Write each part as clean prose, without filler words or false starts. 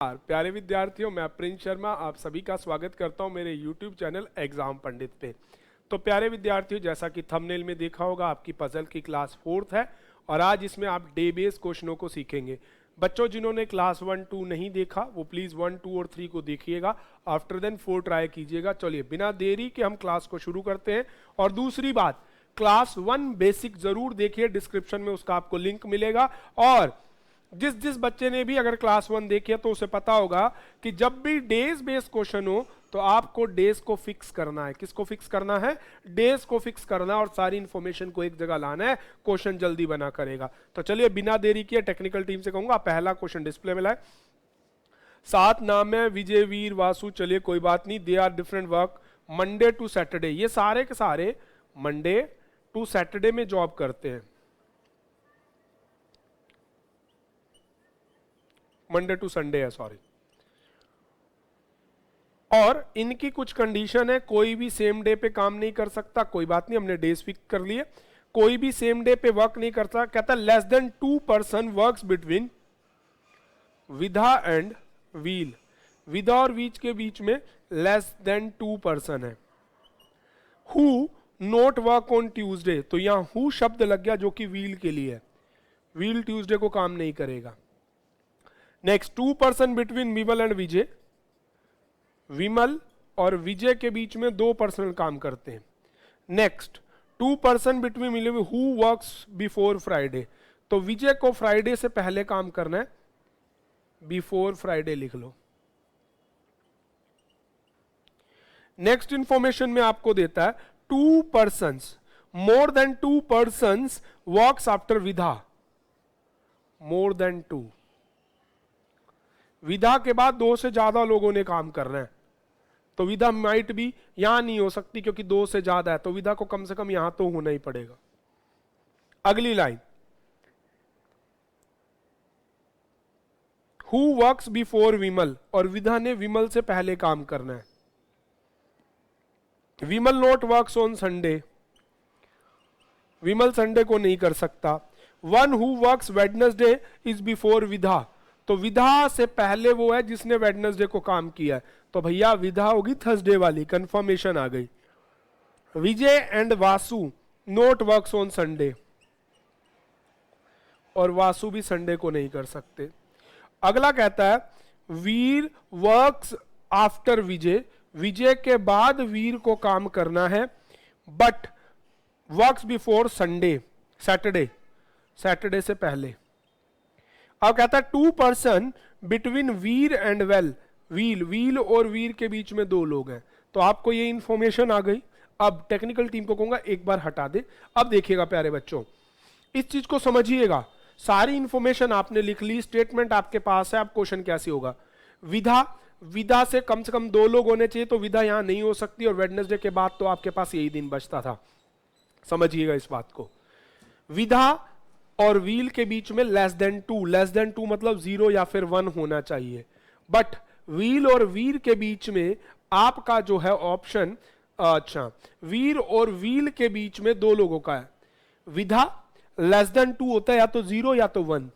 प्यारे विद्यार्थियों, मैं प्रिंस शर्मा आप सभी का स्वागत करता हूं मेरे YouTube चैनल एग्जाम पंडित पे। तो प्यारे विद्यार्थियों, जैसा कि थंबनेल में देखा होगा, आपकी पजल की क्लास 4th है और आज इसमें आप डे बेस्ड क्वेश्चनों को सीखेंगे। बच्चों जिन्होंने क्लास 1, 2 नहीं देखा वो प्लीज 1, 2 और 3 को देखिएगा, आफ्टर देन 4 ट्राई कीजिएगा। चलिए बिना देरी के हम क्लास को शुरू करते हैं। और दूसरी बात, क्लास 1 बेसिक जरूर देखिए, डिस्क्रिप्शन में उसका आपको लिंक मिलेगा। और जिस बच्चे ने भी अगर क्लास 1 देखी है तो उसे पता होगा कि जब भी डेज बेस्ड क्वेश्चन हो तो आपको डेज को फिक्स करना है। किसको फिक्स करना है? डेज को फिक्स करना है और सारी इंफॉर्मेशन को एक जगह लाना है, क्वेश्चन जल्दी बना करेगा। तो चलिए बिना देरी किए टेक्निकल टीम से कहूंगा पहला क्वेश्चन डिस्प्ले में लाए। 7 नाम है, विजय, वीर, वासु। चलिए कोई बात नहीं, they are different work Monday to Saturday. ये सारे के सारे मंडे टू सैटरडे में जॉब करते हैं, मंडे टू संडे है, सॉरी। और इनकी कुछ कंडीशन है, कोई भी सेम डे पे काम नहीं कर सकता। कोई बात नहीं, हमने डेज फिक्स कर लिए। कोई भी सेम डे पे वर्क नहीं करता। कहता less than 2 person works between विधा एंड व्हील। विधा और वीच के बीच में लेस देन 2 पर्सन है। Who note work on Tuesday, तो यहां हु शब्द लग गया जो कि व्हील के लिए है। व्हील ट्यूसडे को काम नहीं करेगा। Next, 2 person between Vimal and Vijay. Vimal और विजय के बीच में 2 पर्सन काम करते हैं। Next, 2 person between who works before Friday, तो विजय को फ्राइडे से पहले काम करना है, बिफोर फ्राइडे लिख लो। नेक्स्ट इंफॉर्मेशन में आपको देता है 2 persons, more than 2 persons works after Vidha. More than 2, विधा के बाद 2 से ज्यादा लोगों ने काम करना है। तो विधा माइट भी यहां नहीं हो सकती क्योंकि 2 से ज्यादा है, तो विधा को कम से कम यहां तो होना ही पड़ेगा। अगली line, who works before Vimal, और विधा ने विमल से पहले काम करना है। Vimal not works on Sunday, Vimal Sunday को नहीं कर सकता। One who works Wednesday is before Vidha, तो विधा से पहले वो है जिसने वेडनेसडे को काम किया है, तो भैया विधा होगी थर्सडे वाली, कंफर्मेशन आ गई। Vijay and Vasu not works on Sunday, और वासु भी संडे को नहीं कर सकते। अगला कहता है वीर वर्क्स आफ्टर विजय, विजय के बाद वीर को काम करना है, but works before Sunday, Saturday, Saturday से पहले। अब कहता है 2 person between Veer and well, wheel, wheel और वीर के बीच में 2 लोग हैं। तो आपको ये इंफॉर्मेशन आ गई। अब टेक्निकल टीम को कहूंगा एक बार हटा दे। अब देखिएगा प्यारे बच्चों, इस चीज को समझिएगा। सारी इंफॉर्मेशन आपने लिख ली, स्टेटमेंट आपके पास है। अब क्वेश्चन कैसे होगा? विधा, विधा से कम 2 लोग होने चाहिए, तो विधा यहां नहीं हो सकती, और वेडनेसडे के बाद तो आपके पास यही दिन बचता था। समझिएगा इस बात को। विधा और व्हील के बीच में लेस देन 2, लेस देन 2 मतलब 0 या फिर 1 होना चाहिए। बट व्हील और वीर के बीच में आपका जो है ऑप्शन, अच्छा, वीर और व्हील के बीच में 2 लोगों का है। विधा लेस देन 2 होता है या तो 0 या तो 1,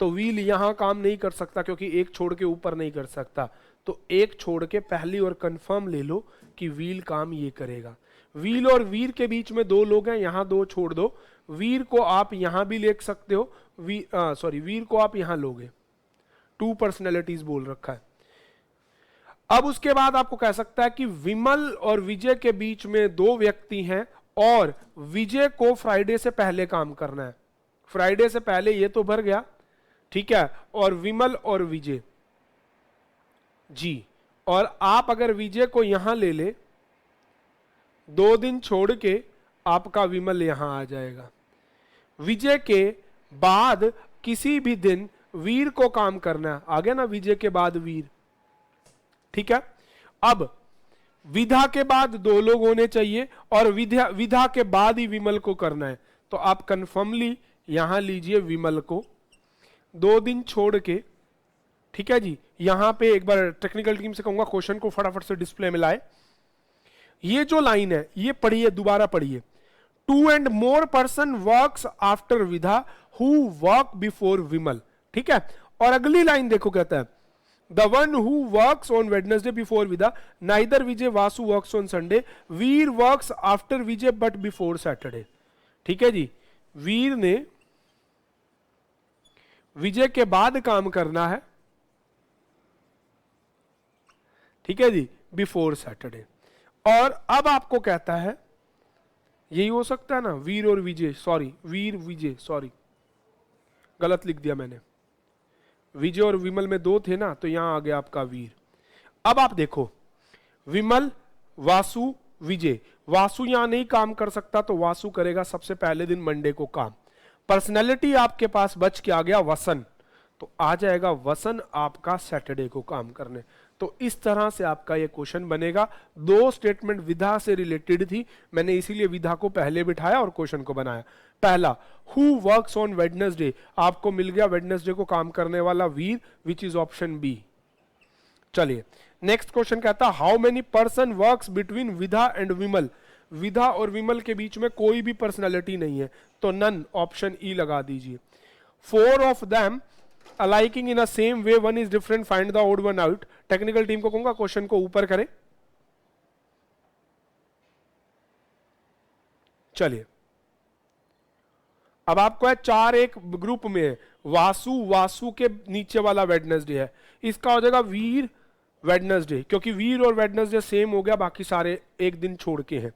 तो व्हील यहां काम नहीं कर सकता क्योंकि एक छोड़ के ऊपर नहीं कर सकता। तो एक छोड़ के पहली और कंफर्म ले लो कि व्हील काम ये करेगा। व्हील और वीर के बीच में 2 लोग हैं, यहां 2 छोड़ दो। वीर को आप यहां भी ले सकते हो, वीर को आप यहां लोगे। 2 पर्सनैलिटीज बोल रखा है। अब उसके बाद आपको कह सकता है कि विमल और विजय के बीच में 2 व्यक्ति हैं और विजय को फ्राइडे से पहले काम करना है। फ्राइडे से पहले ये तो भर गया, ठीक है। और विमल और विजय जी, और आप अगर विजय को यहां ले ले, 2 दिन छोड़ के आपका विमल यहां आ जाएगा। विजय के बाद किसी भी दिन वीर को काम करना है, आ गया ना, विजय के बाद वीर, ठीक है। अब विधा के बाद 2 लोग होने चाहिए और विधा के बाद ही विमल को करना है, तो आप कंफर्मली यहां लीजिए विमल को 2 दिन छोड़ के, ठीक है जी। यहां पे एक बार टेक्निकल टीम से कहूंगा क्वेश्चन को फटाफट से डिस्प्ले में लाए। ये जो लाइन है ये पढ़िए, दोबारा पढ़िए। 2 and more person works after विधा who work before विमल, ठीक है। और अगली लाइन देखो, कहता है the one who works on Wednesday before Vidha, neither Vijay Vasu works on Sunday, Veer works after Vijay but before Saturday. ठीक है जी, वीर ने विजय के बाद काम करना है, ठीक है जी, बिफोर सैटरडे। और अब आपको कहता है, यही हो सकता है ना, वीर और विजय, सॉरी वीर विजय, सॉरी गलत लिख दिया मैंने, विजय और विमल में दो थे ना, तो यहां आ गया आपका वीर। अब आप देखो, विमल, वासु, विजय, वासु यहां नहीं काम कर सकता, तो वासु करेगा सबसे पहले दिन मंडे को काम। पर्सनैलिटी आपके पास बच के आ गया वसन, तो आ जाएगा वसन आपका सैटरडे को काम करने। तो इस तरह से आपका ये क्वेश्चन बनेगा। दो स्टेटमेंट विधा से रिलेटेड थी, मैंने इसीलिए विधा को पहले बिठाया और क्वेश्चन को बनाया। पहला, हु वर्क्स ऑन वेडनेसडे, आपको मिल गया वेडनेसडे को काम करने वाला वीर, विच इज ऑप्शन बी। चलिए नेक्स्ट क्वेश्चन कहता, how many person works between विधा एंड विमल, विधा और विमल के बीच में कोई भी पर्सनैलिटी नहीं है, तो नन, ऑप्शन ई लगा दीजिए। 4 of them alike in a same way, one is different, find the odd one out. Technical team को कहूंगा क्वेश्चन को ऊपर करें। चलिए अब आपको है 4 एक ग्रुप में है, वासु, वासु के नीचे वाला वेडनेसडे है, इसका हो जाएगा वीर वेडनेसडे, क्योंकि वीर और वेडनेसडे सेम हो गया, बाकी सारे एक दिन छोड़ के हैं।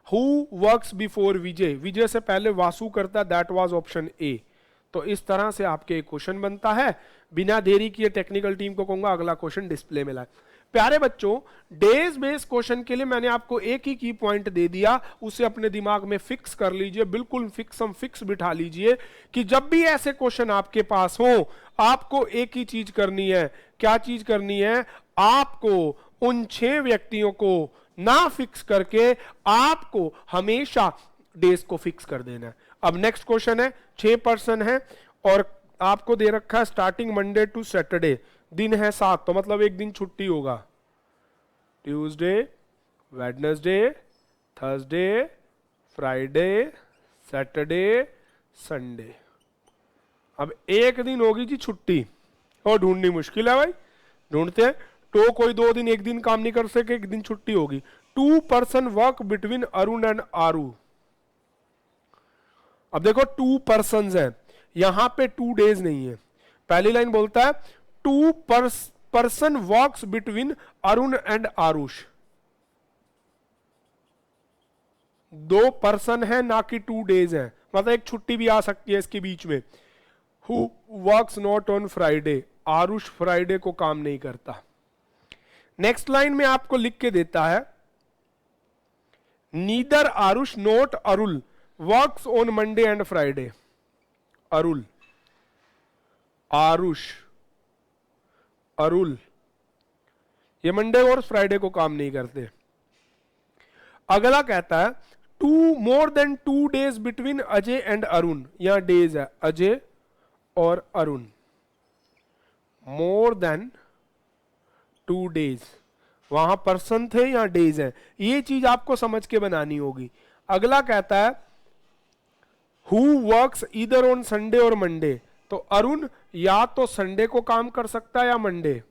हु वर्क्स बिफोर विजय, विजय से पहले वासु करता, दैट वाज ऑप्शन ए। तो इस तरह से आपके क्वेश्चन बनता है। बिना देरी किए टेक्निकल टीम को कहूंगा अगला क्वेश्चन डिस्प्ले में लाए। प्यारे बच्चों, डेज बेस्ड क्वेश्चन के लिए मैंने आपको एक ही की पॉइंट दे दिया, उसे अपने दिमाग में फिक्स कर लीजिए, बिल्कुल फिक्स बिठा लीजिए कि जब भी ऐसे क्वेश्चन आपके पास हो, आपको एक ही चीज करनी है। क्या चीज करनी है? आपको उन 6 व्यक्तियों को ना फिक्स करके आपको हमेशा डेज को फिक्स कर देना है। अब नेक्स्ट क्वेश्चन है, 6 पर्सन है और आपको दे रखा है स्टार्टिंग मंडे टू सैटरडे, दिन है 7, तो मतलब एक दिन छुट्टी होगा, Tuesday, Wednesday, Thursday, Friday, Saturday, Sunday. अब एक दिन होगी जी छुट्टी, और ढूंढनी मुश्किल है भाई, ढूंढते हैं। तो कोई 2 दिन, एक दिन काम नहीं कर सके, एक दिन छुट्टी होगी। 2 person work between Arun and Aru. अब देखो 2 पर्सन है, यहां पे 2 डेज नहीं है। पहली लाइन बोलता है 2 person works between Arun and Aarush. 2 person है ना कि 2 डेज है, मतलब एक छुट्टी भी आ सकती है इसके बीच में। Who works not on Friday, Aarush Friday को काम नहीं करता। नेक्स्ट लाइन में आपको लिख के देता है neither Aarush not Arul works on Monday and Friday. Arul, Aarush, Arul, ये मंडे और फ्राइडे को काम नहीं करते। अगला कहता है 2 मोर than 2 days between Ajay and Arun, यहां डेज है अजय और अरुण, मोर देन 2 डेज, वहां पर्सन थे, यहां डेज है। ये चीज आपको समझ के बनानी होगी। अगला कहता है who works either on Sunday और मंडे, तो अरुण या तो संडे को काम कर सकता है या मंडे।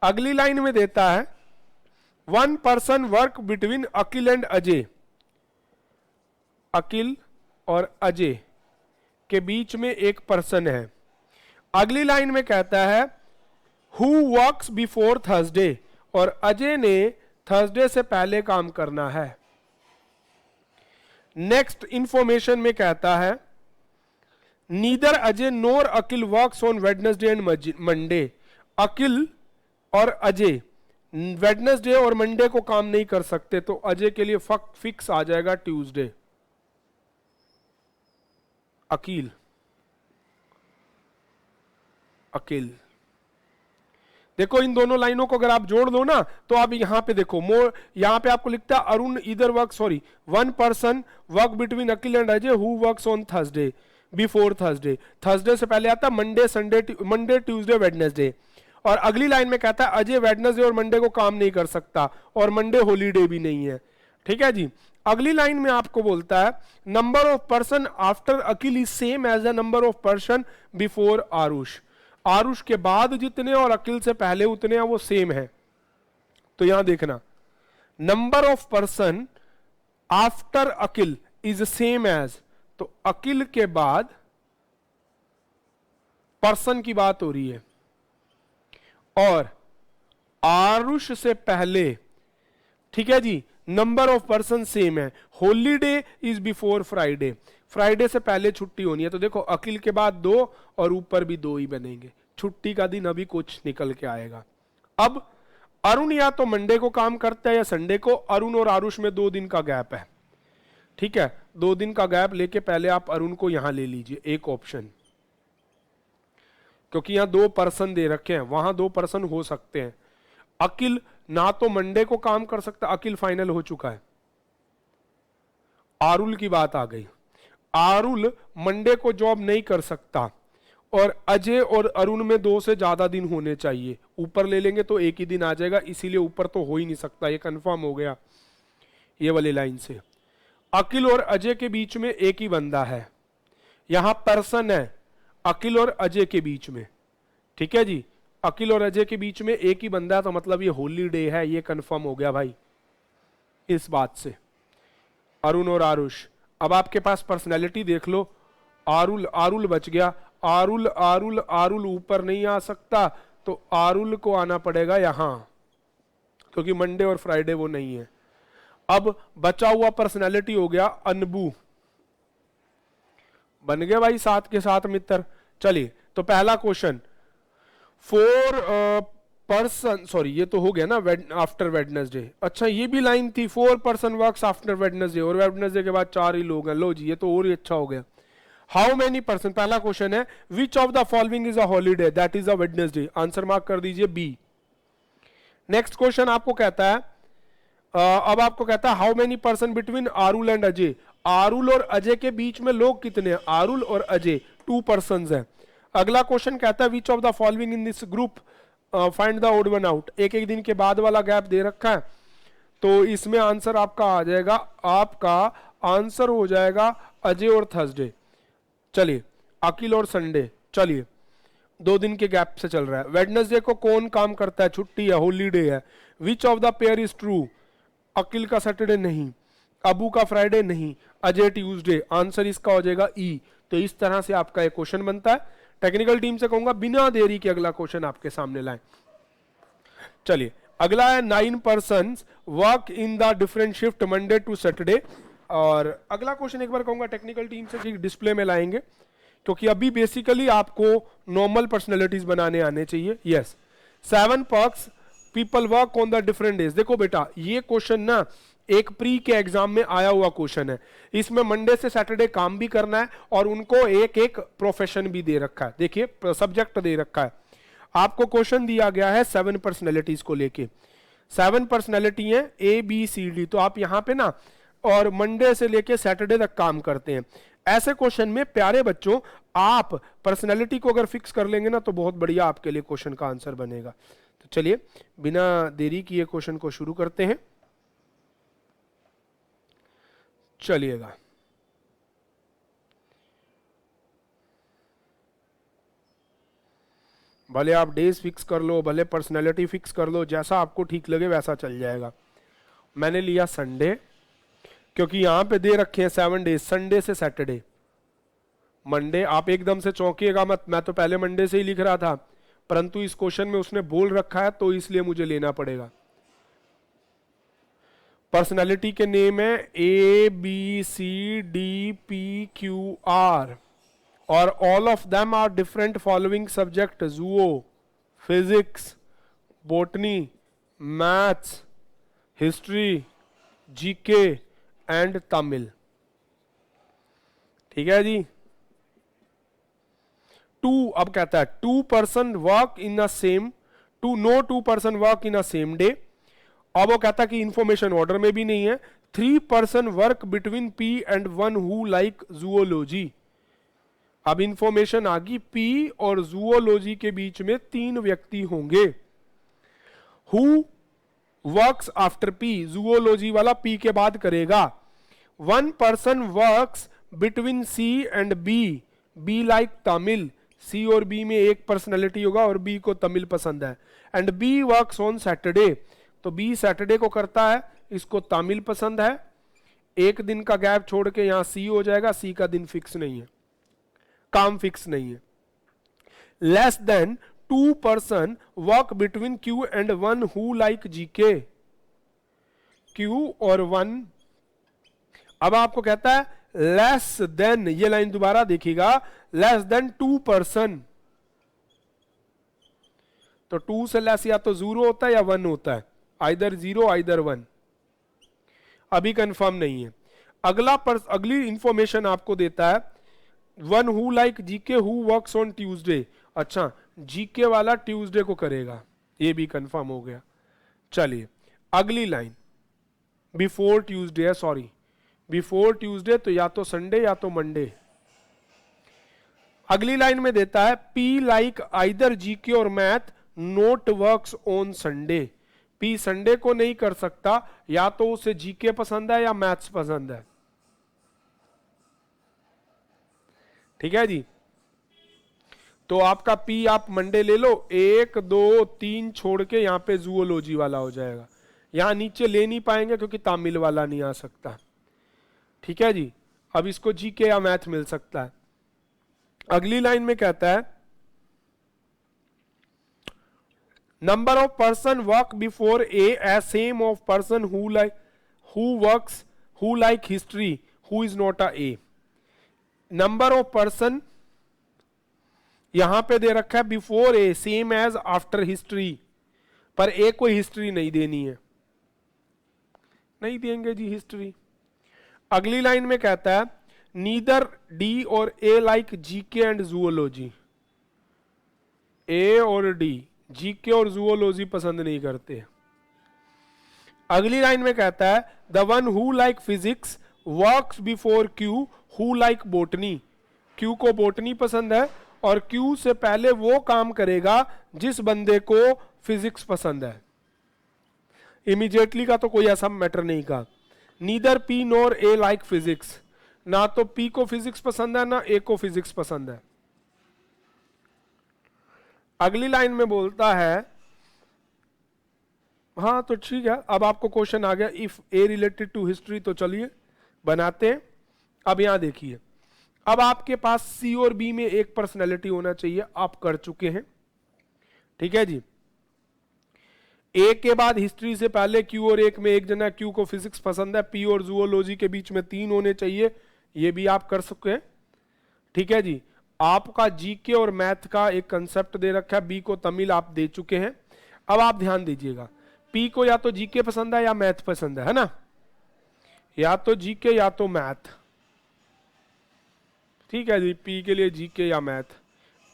अगली लाइन में देता है 1 person work between Akil and Ajay, Akil और अजय के बीच में एक पर्सन है। अगली लाइन में कहता है हु वर्क्स बिफोर थर्सडे, और अजय ने थर्सडे से पहले काम करना है। नेक्स्ट इंफॉर्मेशन में कहता है neither Ajay NOR Akil works on Wednesday and Monday, Akil और अजय वेडनेसडे और मंडे को काम नहीं कर सकते, तो अजय के लिए फिक्स आ जाएगा ट्यूसडे। अकील, अकिल, देखो इन दोनों लाइनों को अगर आप जोड़ दो ना, तो आप यहां पे देखो मोर, यहां पे आपको लिखता है Arun either work, sorry 1 person work between Akil and Ajay who works on Thursday before Thursday, Thursday से पहले आता Monday, Sunday, Monday, Tuesday, Wednesday. और अगली लाइन में कहता है अजय वेडनेसडे और मंडे को काम नहीं कर सकता, और मंडे हॉलीडे भी नहीं है। ठीक है जी। अगली लाइन में आपको बोलता है number of person after Akil is same as the number of person before Aarush. Aarush के बाद जितने और अकिल से पहले उतने हैं वो सेम है। तो यहां देखना number of person after Akil is same as, तो अकिल के बाद पर्सन की बात हो रही है और आरुष से पहले, ठीक है जी, नंबर ऑफ पर्सन सेम है। Holiday is before Friday, Friday से पहले छुट्टी होनी है। तो देखो अकिल के बाद 2 और ऊपर भी 2 ही बनेंगे, छुट्टी का दिन अभी कुछ निकल के आएगा। अब अरुण या तो मंडे को काम करता है या संडे को। अरुण और आरुष में 2 दिन का गैप है, ठीक है। 2 दिन का गैप लेके पहले आप अरुण को यहां ले लीजिए एक ऑप्शन, क्योंकि यहां 2 पर्सन दे रखे हैं, वहां 2 पर्सन हो सकते हैं। अकिल ना तो मंडे को काम कर सकता, अकिल फाइनल हो चुका है। आरुल की बात आ गई, आरुल मंडे को जॉब नहीं कर सकता और अजय और अरुण में 2 से ज्यादा दिन होने चाहिए। ऊपर ले लेंगे तो एक ही दिन आ जाएगा, इसीलिए ऊपर तो हो ही नहीं सकता, ये कंफर्म हो गया ये वाली लाइन से। अकिल और अजय के बीच में एक ही बंदा है, यहां पर्सन है अकिल और अजय के बीच में, ठीक है जी। अकिल और अजय के बीच में एक ही बंदा है, तो मतलब ये हॉलीडे है, ये कंफर्म हो गया भाई इस बात से। अरुण और आरुष, अब आपके पास पर्सनैलिटी देख लो। आरुल, आरुल बच गया, आरुल आरुल आरुल ऊपर नहीं आ सकता, तो आरुल को आना पड़ेगा यहां, क्योंकि मंडे और फ्राइडे वो नहीं है। अब बचा हुआ पर्सनैलिटी हो गया अनबू, बन गए भाई 7 के 7 मित्र। चलिए तो पहला क्वेश्चन, 4 पर्सन, सॉरी ये तो हो गया ना आफ्टर वेडनेसडे। अच्छा ये भी लाइन थी, 4 पर्सन वर्क्स आफ्टर वेडनेसडे, और वेडनेसडे के बाद 4 ही लोग हैं। लो जी ये तो और ही अच्छा हो गया। हाउ मेनी पर्सन, पहला क्वेश्चन है which of the following is a holiday, that is a Wednesday. Answer mark कर दीजिए बी। नेक्स्ट क्वेश्चन आपको कहता है अब आपको कहता है how many person between Arul and Ajay. Arul और अजय के बीच में लोग कितने हैं, आरुल और अजय 2 पर्सन्स हैं। अगला क्वेश्चन कहता है which of the following in this group find the odd one out. एक एक दिन के बाद वाला गैप दे रखा है, तो इसमें आंसर आपका आ जाएगा, आपका आंसर हो जाएगा अजय और थर्सडे। चलिए अकिल और संडे, चलिए 2 दिन के गैप से चल रहा है। वेडनेसडे को कौन काम करता है, छुट्टी है, हॉलीडे है। Which of the pair is true, Akil का सैटरडे नहीं, अबू का फ्राइडे नहीं, अजय ट्यूसडे। आंसर इसका हो जाएगा ई। तो इस तरह से आपका एक क्वेश्चन बनता है। टेक्निकल टीम से कहूंगा बिना देरी के अगला क्वेश्चन आपके सामने लाएं। चलिए अगला है 9 persons work in the different shift Monday to Saturday. और अगला क्वेश्चन एक बार कहूंगा टेक्निकल टीम से कि डिस्प्ले में लाएंगे, क्योंकि अभी बेसिकली आपको नॉर्मल पर्सनैलिटीज बनाने आने चाहिए। Yes, 7 perks people work on the different days. देखो बेटा ये क्वेश्चन ना एक प्री के एग्जाम में आया हुआ क्वेश्चन है। इसमें मंडे से सैटरडे काम भी करना है और उनको एक एक प्रोफेशन भी दे रखा है। देखिए सब्जेक्ट दे रखा है, आपको क्वेश्चन दिया गया है 7 पर्सनैलिटीज को लेके। 7 पर्सनैलिटी है ABCD, तो आप यहां पे ना और मंडे से लेके सैटरडे तक काम करते हैं। ऐसे क्वेश्चन में प्यारे बच्चों आप पर्सनैलिटी को अगर फिक्स कर लेंगे ना तो बहुत बढ़िया आपके लिए क्वेश्चन का आंसर बनेगा। तो चलिए बिना देरी किए क्वेश्चन को शुरू करते हैं। चलिएगा भले आप डेज फिक्स कर लो, भले पर्सनैलिटी फिक्स कर लो, जैसा आपको ठीक लगे वैसा चल जाएगा। मैंने लिया संडे, क्योंकि यहां पे दे रखे हैं 7 डेज, संडे से सैटरडे। मंडे आप एकदम से चौंकिएगा मत, मैं तो पहले मंडे से ही लिख रहा था, परंतु इस क्वेश्चन में उसने बोल रखा है तो इसलिए मुझे लेना पड़ेगा। पर्सनैलिटी के नेम है ABCDPQR और all of them are different following subject, zoo, physics, botany, maths, history, GK and Tamil. ठीक है जी। 2 अब कहता है 2 person work in a same, no 2 person work in a same day. अब वो कहता कि इंफॉर्मेशन ऑर्डर में भी नहीं है। 3 person work between P and 1 who like zoology. अब इंफॉर्मेशन आ गई P और जूओलॉजी के बीच में 3 व्यक्ति होंगे। Who works after P, zoology वाला P के बाद करेगा। One person works between C and B, B like Tamil, C और बी में एक पर्सनैलिटी होगा और बी को तमिल पसंद है। And B works on Saturday, तो बी सैटरडे को करता है, इसको तमिल पसंद है, एक दिन का गैप छोड़ के यहां सी हो जाएगा, सी का दिन फिक्स नहीं है, काम फिक्स नहीं है। Less than 2 person work between Q and one who like GK, Q और वन। अब आपको कहता है लेस देन, ये लाइन दोबारा देखिएगा, लेस देन 2 पर्सन, तो 2 से लेस या तो 0 होता है या 1 होता है, आइदर 0 आइदर 1, अभी कंफर्म नहीं है। अगली इंफॉर्मेशन आपको देता है one who like GK who works on Tuesday, अच्छा जीके वाला ट्यूसडे को करेगा, ये भी कंफर्म हो गया। चलिए अगली लाइन, बिफोर ट्यूसडे है, सॉरी बिफोर ट्यूसडे, तो या तो संडे या तो मंडे। अगली लाइन में देता है पी लाइक आइदर जीके और math note works on Sunday, P Sunday को नहीं कर सकता, या तो उसे जीके पसंद है या मैथ्स पसंद है। ठीक है जी, तो आपका पी आप मंडे ले लो, 1 2 3 छोड़ के यहां पे जूओलॉजी वाला हो जाएगा, यहां नीचे ले नहीं पाएंगे क्योंकि तमिल वाला नहीं आ सकता। ठीक है जी, अब इसको जीके या मैथ मिल सकता है। अगली लाइन में कहता है number of person work before A as same of person who like history who is not a A. Number of person यहां पे दे रखा है before A same as after history, पर ए को हिस्ट्री नहीं देनी है, नहीं देंगे जी हिस्ट्री। अगली लाइन में कहता है नीदर डी और ए लाइक जीके एंड जूओलॉजी, ए और डी जीके और जूओलॉजी पसंद नहीं करते। अगली लाइन में कहता है the one who like physics works before Q who like botany, Q को बोटनी पसंद है और क्यू से पहले वो काम करेगा जिस बंदे को फिजिक्स पसंद है। इमीडिएटली का तो कोई ऐसा मैटर नहीं का। नीदर पी नोर ए लाइक फिजिक्स, ना तो पी को फिजिक्स पसंद है ना ए को फिजिक्स पसंद है। अगली लाइन में बोलता है, हाँ तो ठीक है, अब आपको क्वेश्चन आ गया if A related to history, तो चलिए बनाते हैं। अब यहां देखिए, अब आपके पास सी और बी में एक पर्सनैलिटी होना चाहिए, आप कर चुके हैं। ठीक है जी, ए के बाद हिस्ट्री से पहले क्यू और एक में एक जना, क्यू को फिजिक्स पसंद है, पी और जूओलॉजी के बीच में 3 होने चाहिए, ये भी आप कर सकते हैं। ठीक है जी, आपका जीके और मैथ का एक कंसेप्ट दे रखा है, बी को तमिल आप दे चुके हैं। अब आप ध्यान दीजिएगा, पी को या तो जीके पसंद है या मैथ पसंद है ना, या तो जीके या तो मैथ। ठीक है जी, पी के लिए जीके या मैथ।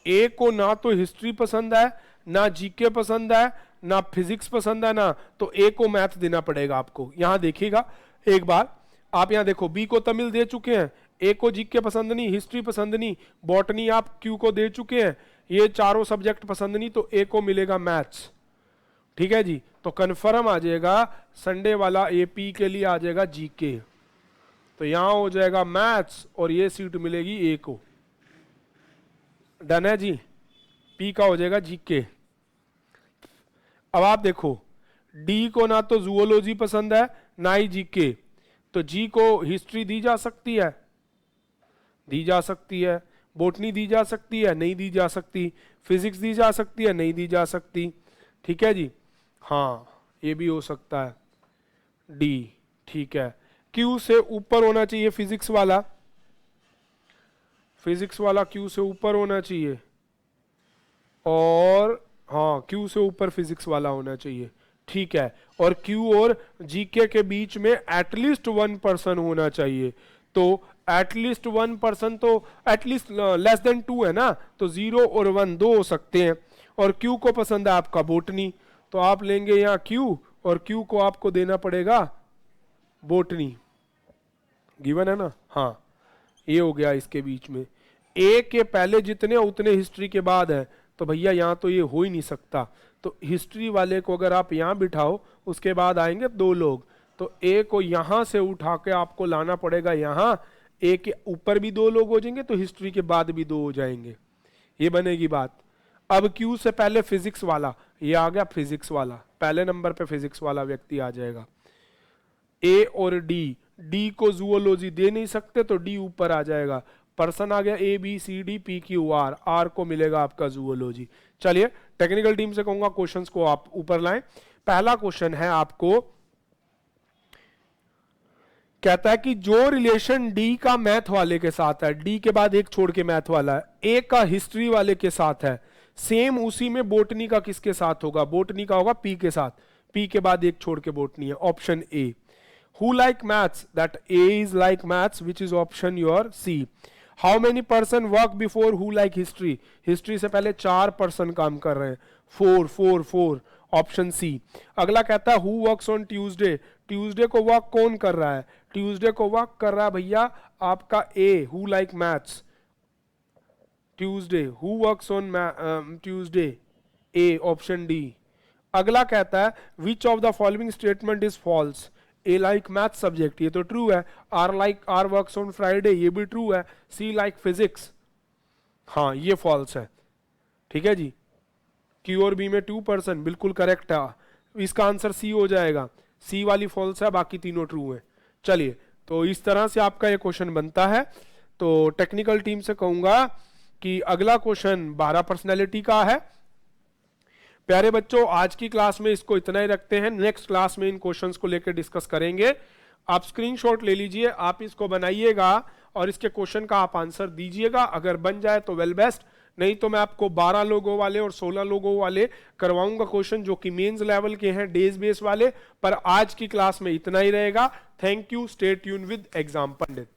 ए को ना तो हिस्ट्री पसंद है, ना जीके पसंद है, ना फिजिक्स पसंद है ना, तो ए को मैथ देना पड़ेगा आपको। यहां देखिएगा एक बार, आप यहां देखो बी को तमिल दे चुके हैं, ए को जीके पसंद नहीं, हिस्ट्री पसंद नहीं, बॉटनी आप क्यू को दे चुके हैं, ये चारों सब्जेक्ट पसंद नहीं, तो ए को मिलेगा मैथ्स। ठीक है जी, तो कन्फर्म आ जाएगा संडे वाला ए पी के लिए आ जाएगा जीके, तो यहां हो जाएगा मैथ्स और ये सीट मिलेगी ए को। डन है जी, पी का हो जाएगा जीके। अब आप देखो डी को ना तो जूओलॉजी पसंद है ना ही जीके, तो जी को हिस्ट्री दी जा सकती है, दी जा सकती है, बोटनी दी जा सकती है, नहीं दी जा सकती, फिजिक्स दी जा सकती है, नहीं दी जा सकती। ठीक है जी, हाँ ये भी हो सकता है डी। ठीक है, क्यू से ऊपर होना चाहिए फिजिक्स वाला, फिजिक्स वाला क्यू से ऊपर होना चाहिए, और हाँ क्यू से ऊपर फिजिक्स वाला होना चाहिए। ठीक है, और क्यू और जीके के बीच में एटलीस्ट 1 पर्सन होना चाहिए, तो एटलीस्ट 1 पर्सन तो एटलीस्ट लेस देन 2 है ना, तो 0 और 1 2 हो सकते हैं, और क्यू को पसंद है आपका बोटनी, तो आप लेंगे यहाँ क्यू, और क्यू को आपको देना पड़ेगा बोटनी, गिवन है ना। हाँ ये हो गया इसके बीच में, ए के पहले जितने उतने हिस्ट्री के बाद है, तो भैया यहाँ तो ये हो ही नहीं सकता, तो हिस्ट्री वाले को अगर आप यहाँ बिठाओ, उसके बाद आएंगे 2 लोग, तो ए को यहां से उठा के आपको लाना पड़ेगा यहां, ए के ऊपर भी 2 लोग हो जाएंगे तो हिस्ट्री के बाद भी 2 हो जाएंगे, ये बनेगी बात। अब क्यू से पहले फिजिक्स वाला, ये आ गया फिजिक्स वाला, पहले नंबर पे फिजिक्स वाला व्यक्ति आ जाएगा। ए और डी, डी को जूओलॉजी दे नहीं सकते तो डी ऊपर आ जाएगा। पर्सन आ गया A B C D P Q R, R को मिलेगा आपका जूओलॉजी। चलिए टेक्निकल टीम से कहूंगा क्वेश्चंस को आप ऊपर लाएं। पहला क्वेश्चन है आपको, कहता है कि जो रिलेशन डी का मैथ वाले के साथ है, डी के बाद एक छोड़ के मैथ वाला है, ए का हिस्ट्री वाले के साथ है, सेम उसी में बोटनी का किसके साथ होगा, बोटनी का होगा पी के साथ, पी के बाद एक छोड़ के बोटनी है, option A. Who like maths? That A is like maths, which is option your C. How many person work before who like history? History से पहले 4 person काम कर रहे हैं, 4 ऑप्शन सी। अगला कहता है who works on Tuesday? Tuesday को वर्क कौन कर रहा है? Tuesday को वर्क कर रहा है भैया आपका A, who like maths? Tuesday, who works on Tuesday? A, option D. अगला कहता है which of the following statement is false? A like math subject, ये तो ट्रू है। आर वर्क्स ऑन फ्राइडे, ये भी ट्रू है। सी लाइक फिजिक्स, हाँ ये फॉल्स है, ठीक है जी। क्यू और बी में 2%, बिल्कुल करेक्ट है, इसका आंसर सी हो जाएगा। सी वाली फॉल्स है, बाकी तीनों ट्रू है। चलिए तो इस तरह से आपका ये क्वेश्चन बनता है। तो टेक्निकल टीम से कहूंगा कि अगला क्वेश्चन 12 पर्सनैलिटी का है। प्यारे बच्चों आज की क्लास में इसको इतना ही रखते हैं, नेक्स्ट क्लास में इन क्वेश्चंस को लेकर डिस्कस करेंगे। आप स्क्रीनशॉट ले लीजिए, आप इसको बनाइएगा और इसके क्वेश्चन का आप आंसर दीजिएगा। अगर बन जाए तो वेल बेस्ट, नहीं तो मैं आपको 12 लोगों वाले और 16 लोगों वाले करवाऊंगा क्वेश्चन जो कि मेंस लेवल के हैं, डेज बेस वाले। पर आज की क्लास में इतना ही रहेगा। Thank you, stay tune with exam Pandit.